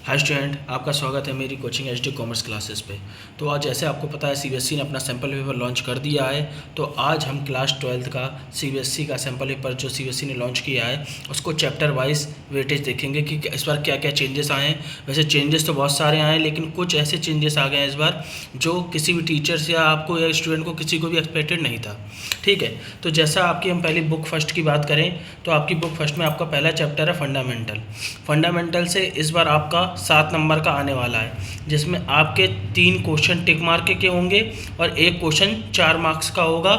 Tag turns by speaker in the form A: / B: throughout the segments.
A: Hi student, आपका स्वागत है मेरी कोचिंग एचडी कॉमर्स क्लासेस पे। तो आज जैसे आपको पता है सीबीएसई ने अपना सैम्पल पेपर लॉन्च कर दिया है। तो आज हम क्लास 12th का सीबीएसई का सैम्पल पेपर जो सीबीएसई ने लॉन्च किया है उसको चैप्टर वाइज वेटेज देखेंगे कि इस बार क्या क्या चेंजेस आए हैं। वैसे चेंजेस तो बहुत सारे आए हैं, लेकिन कुछ ऐसे चेंजेस आ गए हैं इस बार जो किसी भी टीचर्स या आपको या स्टूडेंट को किसी को भी एक्सपेक्टेड नहीं था। ठीक है, तो जैसा आपकी हम पहली बुक फर्स्ट की बात करें तो आपकी बुक फर्स्ट में आपका पहला चैप्टर है फंडामेंटल से इस बार आपका 7 नंबर का आने वाला है, जिसमें आपके 3 क्वेश्चन टिक मार्क के होंगे और एक क्वेश्चन 4 मार्क्स का होगा।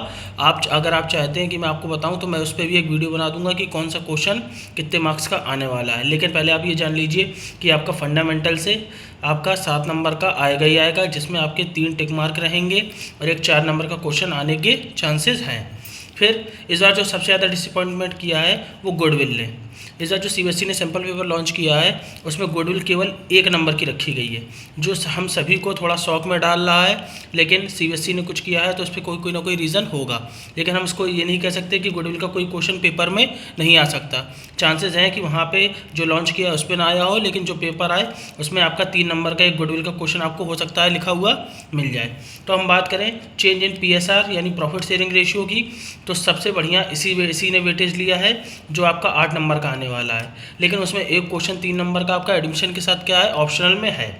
A: अगर आप चाहते हैं कि मैं आपको बताऊं तो मैं उस पर भी एक वीडियो बना दूंगा कि कौन सा क्वेश्चन कितने मार्क्स का आने वाला है। लेकिन पहले आप ये जान लीजिए कि आपका फंडामेंटल से आपका 7 नंबर का आएगा ही आएगा, जिसमें आपके 3 टिक मार्क रहेंगे और एक 4 नंबर का क्वेश्चन आने के चांसेस हैं। फिर इस बार जो सबसे ज़्यादा डिसअपॉइंटमेंट किया है वो गुडविल ने। इस बार जो सीबीएसई ने सैम्पल पेपर लॉन्च किया है उसमें गुडविल केवल 1 नंबर की रखी गई है, जो हम सभी को थोड़ा शौक में डाल रहा है। लेकिन सीबीएसई ने कुछ किया है तो उस पर कोई ना कोई रीज़न होगा, लेकिन हम उसको ये नहीं कह सकते कि गुडविल का कोई क्वेश्चन पेपर में नहीं आ सकता। चांसेस हैं कि वहाँ पे जो लॉन्च किया उस पर ना आया हो, लेकिन जो पेपर आए उसमें आपका 3 नंबर का एक गुडविल का क्वेश्चन आपको हो सकता है लिखा हुआ मिल जाए। तो हम बात करें चेंज इन पीएसआर यानी प्रॉफिट शेयरिंग रेशियो की, तो सबसे बढ़िया इसी ने वेटेज लिया है जो आपका 8 नंबर का आने वाला है। लेकिन उसमें एक क्वेश्चन 3 नंबर का आपका एडमिशन के साथ क्या है, ऑप्शनल में है।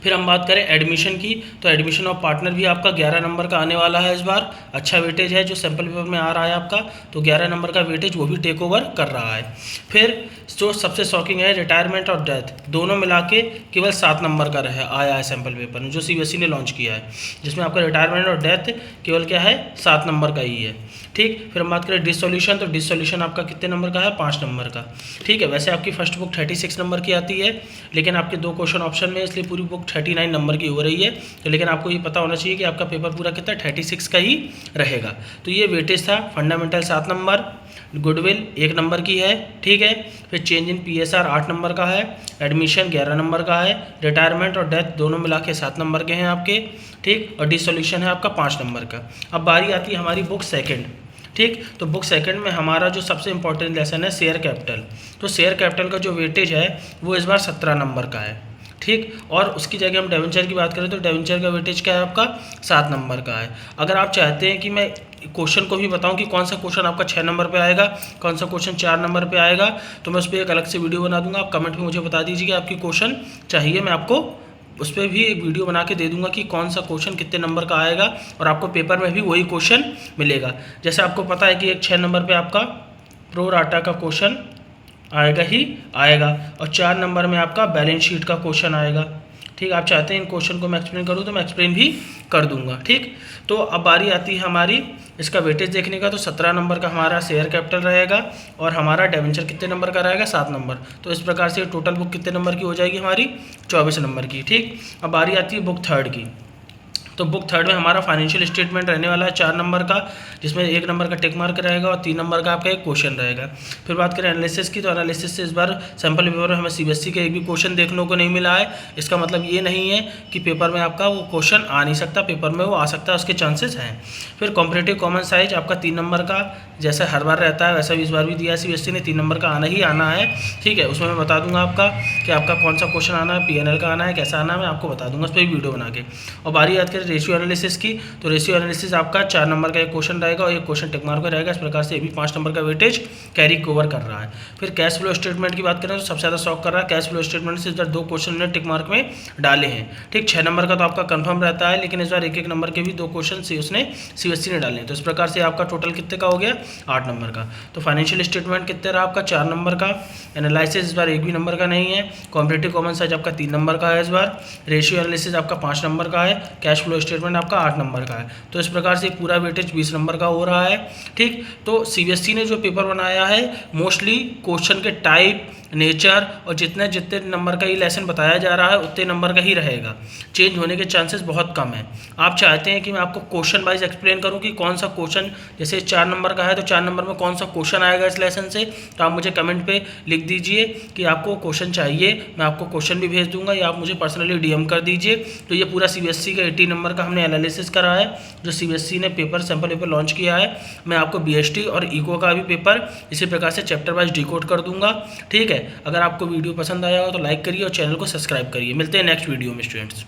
A: फिर हम बात करें एडमिशन की, तो एडमिशन ऑफ पार्टनर भी आपका 11 नंबर का आने वाला है। इस बार अच्छा वेटेज है जो सैम्पल पेपर में आ रहा है आपका, तो 11 नंबर का वेटेज वो भी टेक ओवर कर रहा है। फिर जो सबसे शॉकिंग है रिटायरमेंट और डेथ, दोनों मिला के केवल 7 नंबर का आया है सैम्पल पेपर में जो सीबीएसई ने लॉन्च किया है, जिसमें आपका रिटायरमेंट और डेथ केवल क्या है 7 नंबर का ही है। ठीक, फिर हम बात करें डिसोल्यूशन, तो डिसोल्यूशन आपका कितने नंबर का है 5 नंबर का। ठीक है, वैसे आपकी फर्स्ट बुक 36 नंबर की आती है, लेकिन आपके 2 क्वेश्चन ऑप्शन में, इसलिए पूरी बुक 39 नंबर की हो रही है। तो लेकिन आपको ये पता होना चाहिए कि आपका पेपर पूरा कितना 36 का ही रहेगा। तो ये वेटेज था। फंडामेंटल 7 नंबर, गुडविल 1 नंबर की है। ठीक है, फिर चेंज इन पीएसआर 8 नंबर का है, एडमिशन 11 नंबर का है, रिटायरमेंट और डेथ दोनों मिला के 7 नंबर के हैं आपके। ठीक, और डिसोल्यूशन है आपका 5 नंबर का। अब बारी आती है हमारी बुक सेकंड। ठीक, तो बुक सेकंड में हमारा जो सबसे इंपॉर्टेंट लेसन है शेयर कैपिटल, तो शेयर कैपिटल का जो वेटेज है वो इस बार 17 नंबर का है। ठीक, और उसकी जगह हम डेवेंचर की बात करें तो डेवेंचर का वेटेज क्या है आपका 7 नंबर का है। अगर आप चाहते हैं कि मैं क्वेश्चन को भी बताऊं कि कौन सा क्वेश्चन आपका 6 नंबर पे आएगा, कौन सा क्वेश्चन 4 नंबर पे आएगा, तो मैं उस पर एक अलग से वीडियो बना दूंगा। आप कमेंट में मुझे बता दीजिए कि आपकी क्वेश्चन चाहिए, मैं आपको उस पर भी एक वीडियो बना के दे दूंगा कि कौन सा क्वेश्चन कितने नंबर का आएगा, और आपको पेपर में भी वही क्वेश्चन मिलेगा। जैसे आपको पता है कि एक 6 नंबर पे आपका प्रो राटा का क्वेश्चन आएगा ही आएगा, और 4 नंबर में आपका बैलेंस शीट का क्वेश्चन आएगा। ठीक, आप चाहते हैं इन क्वेश्चन को मैं एक्सप्लेन करूँ तो मैं एक्सप्लेन भी कर दूंगा। ठीक, तो अब बारी आती है हमारी इसका वेटेज देखने का, तो 17 नंबर का हमारा शेयर कैपिटल रहेगा और हमारा डेवेंचर कितने नंबर का रहेगा 7 नंबर। तो इस प्रकार से टोटल बुक कितने नंबर की हो जाएगी हमारी 24 नंबर की। ठीक, अब बारी आती है बुक थर्ड की, तो बुक थर्ड में हमारा फाइनेंशियल स्टेटमेंट रहने वाला है 4 नंबर का, जिसमें 1 नंबर का टिक मार्क रहेगा और 3 नंबर का आपका एक क्वेश्चन रहेगा। फिर बात करें एनालिसिस की, तो एनालिसिस से इस बार सैम्पल पेपर में हमें सीबीएसई का एक भी क्वेश्चन देखने को नहीं मिला है। इसका मतलब ये नहीं है कि पेपर में आपका वो क्वेश्चन आ नहीं सकता, पेपर में वो आ सकता है, उसके चांसेस हैं। फिर कॉम्परेटिव कॉमन साइज आपका 3 नंबर का, जैसा हर बार रहता है वैसा भी इस बार भी दिया है सीबीएसई ने, 3 नंबर का आना ही आना है। ठीक है, उसमें मैं बता दूंगा आपका कि आपका कौन सा क्वेश्चन आना है, पीएनएल का आना है, कैसा आना है, मैं आपको बता दूंगा उस पर वीडियो बना के। और बारी याद करें रेशियो एनालिसिस की, तो रेशियो एनालिसिस आपका 4 नंबर का एक क्वेश्चन रहेगा और एक क्वेश्चन टिक मार्क का रहेगा। इस प्रकार से ये भी 5 नंबर का वेटेज कैरी कवर कर रहा है। फिर कैश फ्लो स्टेटमेंट की बात करें तो सबसे ज़्यादा शॉक कर रहा है कैश फ्लो स्टेटमेंट से, इस बार 2 क्वेश्चन ने टिक मार्क में डाले हैं। ठीक, 6 नंबर का तो आपका कंफर्म रहता है, लेकिन इस बार 1-1 नंबर के भी 2 क्वेश्चन से उसने सीबीएसई ने डाले हैं। तो इस प्रकार से आपका टोटल कितने का हो गया 8 नंबर का। तो फाइनेंशियल स्टेटमेंट कितने रहा आपका 4 नंबर का, एनालिसिस इस बार 1 भी नंबर का नहीं है, कॉम्परेटिव कॉमन साइज आपका 3 नंबर का है इस बार, रेशियो एनालिसिस आपका 5 नंबर का है, कैश फ्लो स्टेटमेंट आपका 8 नंबर का है। तो इस प्रकार से पूरा वेटेज 20 नंबर का हो रहा है। ठीक, तो सीबीएसई ने जो पेपर बनाया है मोस्टली क्वेश्चन के टाइप, नेचर और जितने जितने नंबर का ये लेसन बताया जा रहा है उतने नंबर का ही रहेगा, चेंज होने के चांसेस बहुत कम है। आप चाहते हैं कि मैं आपको क्वेश्चन वाइज एक्सप्लेन करूं कि कौन सा क्वेश्चन, जैसे 4 नंबर का है तो 4 नंबर में कौन सा क्वेश्चन आएगा इस लेसन से, तो आप मुझे कमेंट पे लिख दीजिए कि आपको क्वेश्चन चाहिए, मैं आपको क्वेश्चन भी भेज दूंगा या आप मुझे पर्सनली डीएम कर दीजिए। तो ये पूरा सीबीएसई का 80 नंबर का हमने एनालिसिस करा है जो सीबीएसई ने पेपर सैम्पल पेपर लॉन्च किया है। मैं आपको बीएसटी और इको का भी पेपर इसी प्रकार से चैप्टर वाइज डिकोड कर दूंगा। ठीक है, अगर आपको वीडियो पसंद आया हो तो लाइक करिए और चैनल को सब्सक्राइब करिए। मिलते हैं नेक्स्ट वीडियो में स्टूडेंट्स।